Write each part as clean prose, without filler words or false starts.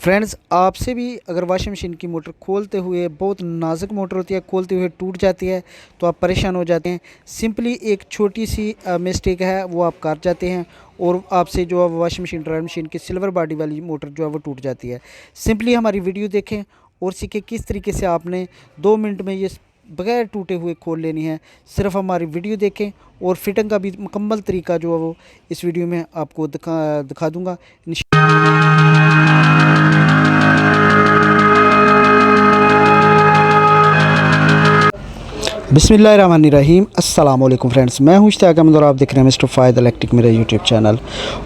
Friends, आपसे भी अगर वॉशिंग मशीन की मोटर खोलते हुए, बहुत नाजुक मोटर होती है, खोलते हुए टूट जाती है तो आप परेशान हो जाते हैं। सिंपली एक छोटी सी मिस्टेक है, वो आप कर जाते हैं और आपसे जो है वॉशिंग मशीन, ड्रायर मशीन की सिल्वर बॉडी वाली मोटर जो है वो टूट जाती है। सिंपली हमारी वीडियो देखें और सीखें किस तरीके से आपने 2 मिनट में ये बगैर टूटे हुए खोल लेनी है। सिर्फ हमारी वीडियो देखें और फिटिंग का भी मुकम्मल तरीका जो है वो इस वीडियो में आपको दिखा दूँगा। बिस्मिल्लाहिर्रहमानिर्रहीम। अस्सलाम वालेकुम फ्रेंड्स, मैं हूं इश्तियाक अहमद और आप देख रहे हैं मिस्टर फ़ायद इलेक्ट्रिक, मेरा यूट्यूब चैनल।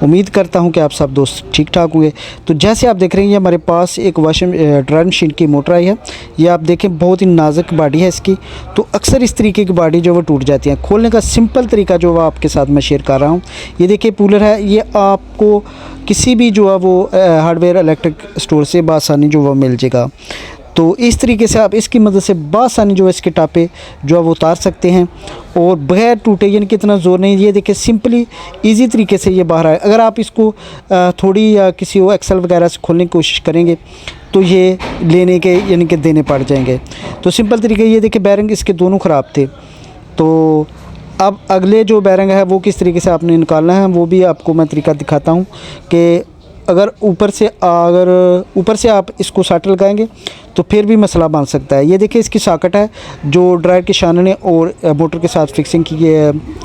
उम्मीद करता हूं कि आप सब दोस्त ठीक ठाक होंगे। तो जैसे आप देख रहे हैं, ये हमारे पास एक वॉशिंग ड्रायर मशीन की मोटर आई है। ये आप देखें, बहुत ही नाजुक बॉडी है इसकी। तो अक्सर इस तरीके की बॉडी जो वो टूट जाती है। खोलने का सिंपल तरीका जो आपके साथ मैं शेयर कर रहा हूँ। ये देखिए कूलर है, ये आपको किसी भी जो है वो हार्डवेयर इलेक्ट्रिक स्टोर से बआसानी जो वो मिल जाएगा। तो इस तरीके से आप इसकी मदद से बआसानी जो है इसके टापे जो है वो उतार सकते हैं और बगैर टूटे, यानी कि इतना ज़ोर नहीं। ये देखिए सिंपली इजी तरीके से ये बाहर आए। अगर आप इसको थोड़ी या किसी वो एक्सेल वगैरह से खोलने की कोशिश करेंगे तो ये लेने के यानी कि देने पड़ जाएंगे। तो सिंपल तरीके, ये देखिए बैरिंग इसके दोनों ख़राब थे। तो अब अगले जो बैरिंग है वो किस तरीके से आपने निकालना है, वो भी आपको मैं तरीका दिखाता हूँ कि अगर ऊपर से आप इसको सॉकेट लगाएंगे तो फिर भी मसला बन सकता है। ये देखिए इसकी सॉकेट है जो ड्रायर के शानने और मोटर के साथ फिक्सिंग की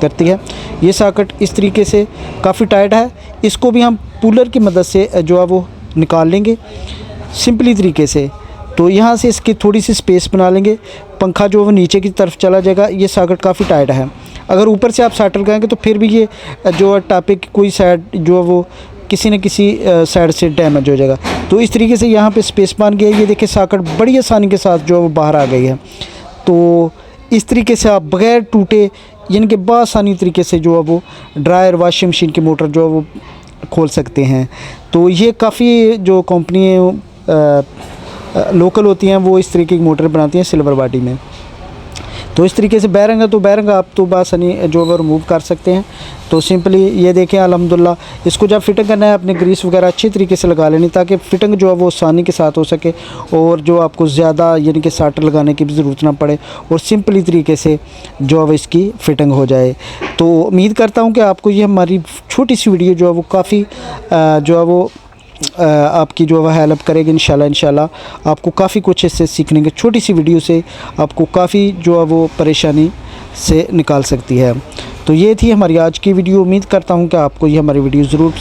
करती है। ये सॉकेट इस तरीके से काफ़ी टाइट है। इसको भी हम पुलर की मदद से जो है वो निकाल लेंगे सिंपली तरीके से। तो यहाँ से इसकी थोड़ी सी स्पेस बना लेंगे, पंखा जो है वो नीचे की तरफ चला जाएगा। ये सॉकेट काफ़ी टाइट है। अगर ऊपर से आप सॉकेट लगाएंगे तो फिर भी ये जो टापे की कोई साइड जो है वो किसी न किसी साइड से डैमेज हो जाएगा। तो इस तरीके से यहाँ पे स्पेस बन गया। ये देखिए सॉकेट बड़ी आसानी के साथ जो है वो बाहर आ गई है। तो इस तरीके से आप बगैर टूटे, यानी कि बआसानी तरीके से जो है वो ड्रायर वॉशिंग मशीन की मोटर जो है वो खोल सकते हैं। तो ये काफ़ी जो कंपनी लोकल होती हैं वो इस तरीके की मोटर बनाती हैं सिल्वर बॉडी में। तो इस तरीके से बैरिंग है, तो बैरिंग आप तो बआसानी जो है रिमूव कर सकते हैं। तो सिंपली ये देखें, अल्हम्दुलिल्लाह इसको जब फिटिंग करना है अपने ग्रीस वगैरह अच्छी तरीके से लगा लेनी, ताकि फिटिंग जो है वो आसानी के साथ हो सके और जो आपको ज़्यादा यानी कि सॉकेट लगाने की भी ज़रूरत ना पड़े और सिंपली तरीके से जो है इसकी फ़िटिंग हो जाए। तो उम्मीद करता हूँ कि आपको ये हमारी छोटी सी वीडियो जो है वो काफ़ी जो है वो आपकी जो है हेल्प करेगी। इंशाल्लाह आपको काफ़ी कुछ इससे सीखने की, छोटी सी वीडियो से आपको काफ़ी जो है वो परेशानी से निकाल सकती है। तो ये थी हमारी आज की वीडियो। उम्मीद करता हूँ कि आपको ये हमारी वीडियो ज़रूर